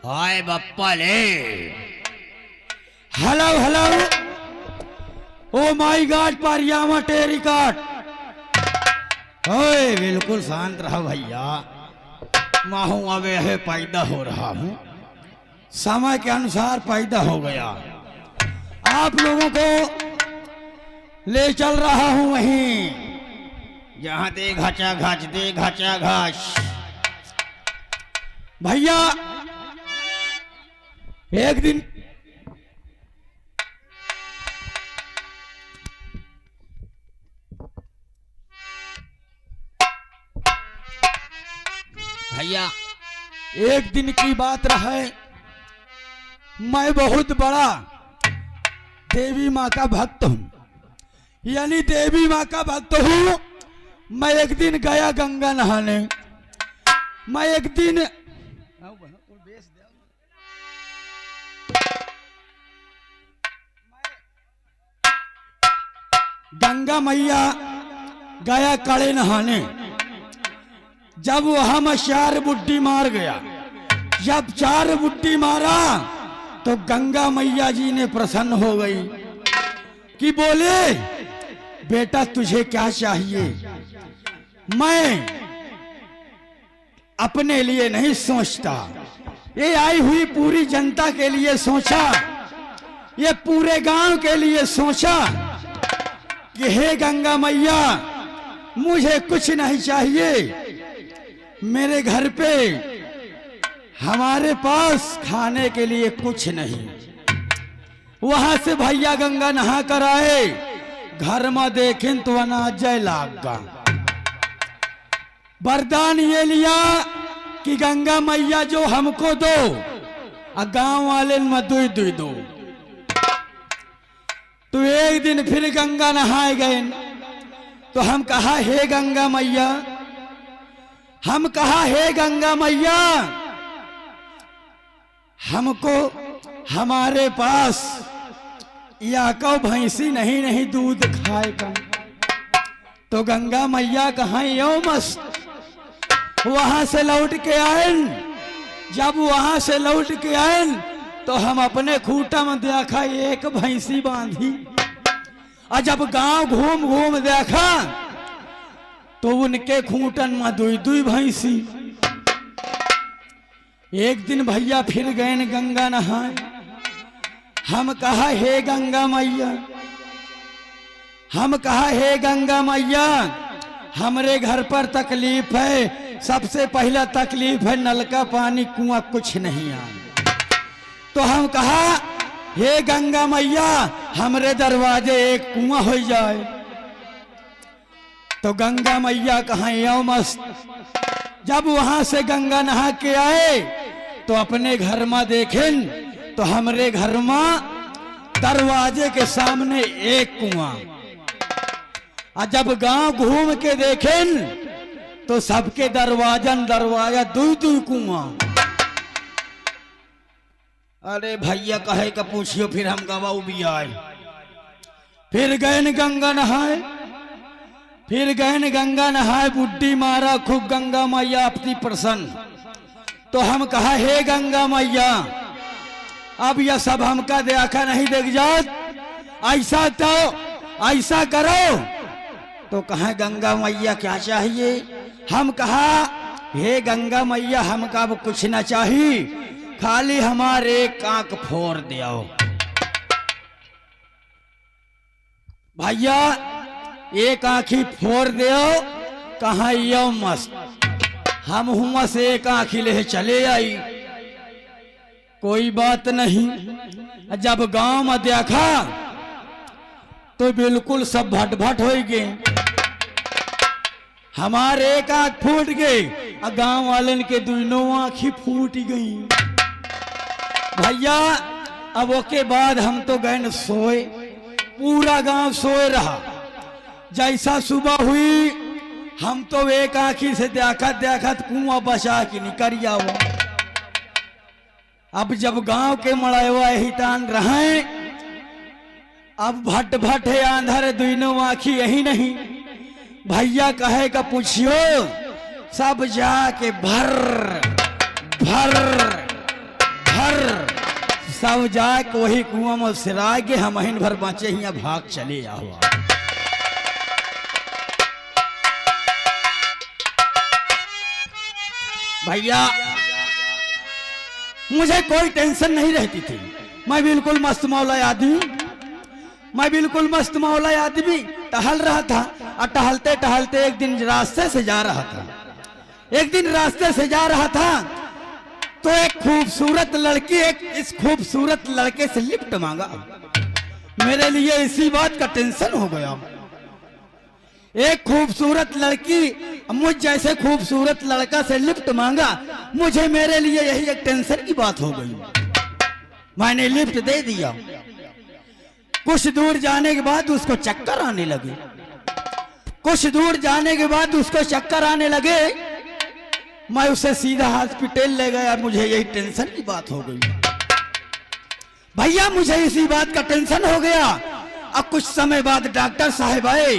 हाय बप्पा ले। Hello hello, oh my god पारियामा टेरी काट। ओए बिल्कुल शांत रहो भैया, मैं हूं अब यह पैदा हो रहा हूं, समय के अनुसार पैदा हो गया, आप लोगों को ले चल रहा हूं वहीं जहां दे घाचा घाच दे घाचा घाच। भैया एक दिन भैया एक दिन की बात रहे, मैं बहुत बड़ा देवी माँ का भक्त हूँ, यानी देवी माँ का भक्त हूँ। मैं एक दिन गया गंगा नहाने, मैं एक दिन गंगा मैया गया कड़े नहाने। जब वहां मैं 4 बुड्डी मार गया, जब 4 बुड्डी मारा तो गंगा मैया जी ने प्रसन्न हो गई कि बोले बेटा तुझे क्या चाहिए। मैं अपने लिए नहीं सोचता, ये आई हुई पूरी जनता के लिए सोचा, ये पूरे गांव के लिए सोचा कि हे गंगा मैया मुझे कुछ नहीं चाहिए, मेरे घर पे हमारे पास खाने के लिए कुछ नहीं। वहां से भैया गंगा नहा कर आए, घर में देखें तो अनाज जय लागा। वरदान ये लिया कि गंगा मैया जो हमको दो और गांव वाले में दुई दुई दो। तो एक दिन फिर गंगा नहाए गए, तो हम कहा हे गंगा मैया, हम कहा हे गंगा मैया हमको हमारे पास या को भैंसी नहीं दूध खाएगा। तो गंगा मैया कहा यो मस्त। वहां से लौट के आए, जब वहां से लौट के आए तो हम अपने खूटा में देखा एक भैंसी बांधी, और जब गांव घूम घूम देखा तो उनके खूंटन में दुई दुई भैंसी। एक दिन भैया फिर गए गंगा नहाए, हम कहा हे गंगा मैया, हम कहा हे गंगा मैया हमरे घर पर तकलीफ है, सबसे पहला तकलीफ है नल का पानी, कुआं कुछ नहीं आ। तो हम कहा हे गंगा मैया हमरे दरवाजे एक कुआं हो जाए। तो गंगा मैया कहा यो मस्त। जब वहां से गंगा नहा के आए तो अपने घर में देखें तो हमरे घर में दरवाजे के सामने एक कुआं, और जब गांव घूम के देखें तो सबके दरवाजा दुई दुई कुआं। अरे भैया कहे का पूछियो, फिर हम गवाऊ भी आए। फिर गए गंगा नहाए, फिर गए गंगा नहाए, बुड्डी मारा खूब गंगा मैया अपनी प्रसन्न। तो हम कहा हे गंगा मैया अब यह सब हमका देखा नहीं देख जात, ऐसा तो ऐसा करो। तो कहा गंगा मैया क्या चाहिए। हम कहा हे गंगा मैया हमका अब कुछ ना चाहिए, खाली हमारे एक आंख फोड़ दियो। भैया एक आंखी फोड़ दियो, कहा यो मस्त। हम हुआ से एक आंखी ले चले आई, कोई बात नहीं। जब गांव में देखा तो बिल्कुल सब भट भट हो गए, हमारे एक आंख फूट गई और गांव वाले के दोनों आंखी फूट गई। भैया अब उसके बाद हम तो गए सोए, पूरा गांव सोए रहा। जैसा सुबह हुई हम तो एक आंखी से देखत देखत कुआं बचा के निकल जाओ। अब जब गांव के मड़ावा यही तान रहे, अब भट भट है आंधर दोनों आंखी यही नहीं। भैया कहे का पूछियो, सब जाके भर भर पर सब जाए के वही कुआं में सिरा के हम अहिन भर बचे हिया भाग चले आओ। भैया मुझे कोई टेंशन नहीं रहती थी, मैं बिल्कुल मस्त मौला आदमी, मैं बिल्कुल मस्त मौला आदमी टहल रहा था। और टहलते टहलते एक दिन रास्ते से जा रहा था, एक दिन रास्ते से जा रहा था तो एक खूबसूरत लड़की इस खूबसूरत लड़के से लिफ्ट मांगा। मेरे लिए इसी बात का टेंशन हो गया। एक खूबसूरत लड़की मुझ जैसे खूबसूरत लड़का से लिफ्ट मांगा, मुझे मेरे लिए यही एक टेंशन की बात हो गई। मैंने लिफ्ट दे दिया। कुछ दूर जाने के बाद उसको चक्कर आने लगे, कुछ दूर जाने के बाद उसको चक्कर आने लगे। मैं उसे सीधा हॉस्पिटल ले गया, मुझे यही टेंशन की बात हो गई। भैया मुझे इसी बात का टेंशन हो गया। अब कुछ समय बाद डॉक्टर साहब आए,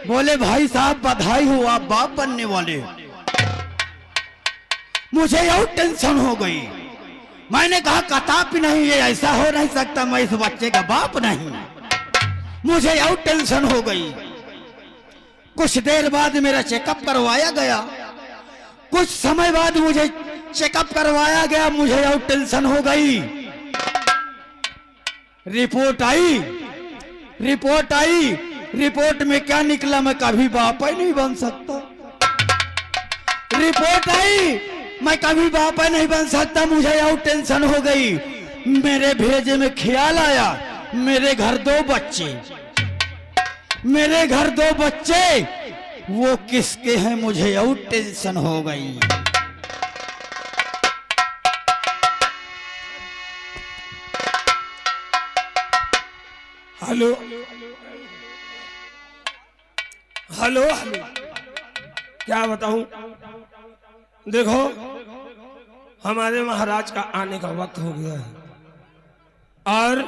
बोले भाई साहब बधाई हो, आप बाप बनने वाले। मुझे और टेंशन हो गई। मैंने कहा कताप नहीं, ये ऐसा हो नहीं सकता, मैं इस बच्चे का बाप नहीं। मुझे और टेंशन हो गई। कुछ देर बाद मेरा चेकअप करवाया गया, कुछ समय बाद मुझे चेकअप करवाया गया, मुझे और टेंशन हो गई। रिपोर्ट आई, रिपोर्ट आई, रिपोर्ट में क्या निकला, मैं कभी बाप ही नहीं बन सकता। रिपोर्ट आई, मैं कभी बाप ही नहीं बन सकता। मुझे और टेंशन हो गई। मेरे भेजे में ख्याल आया, मेरे घर 2 बच्चे, मेरे घर 2 बच्चे, वो किसके हैं, मुझे और टेंशन हो गई। हेलो हेलो हेलो, क्या बताऊं। देखो हमारे महाराज का आने का वक्त हो गया है और